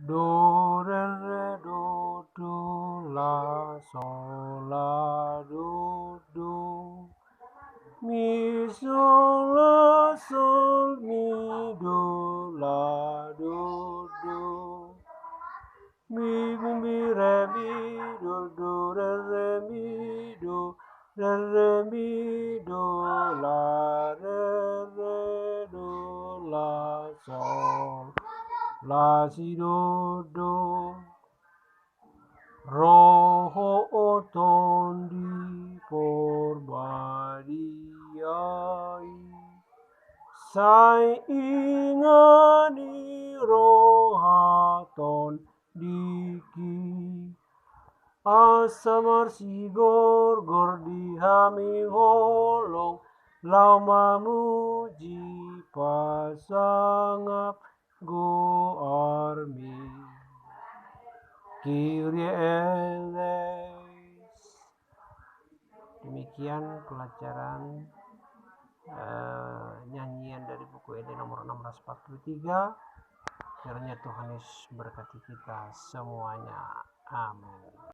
do re re do la sol la do mi sol la sol mi do la do mi re do re mi do la re do la sol la si do roho tondi porbadiai sai ingani rohaton diki asamar sigor gordi hami holong lau mamuji pasangap go armi Kyrie eleis. Demikian pelajaran nyanyian dari buku ED nomor 643. Kiranya Tuhan Yesus berkati kita semuanya. Amin.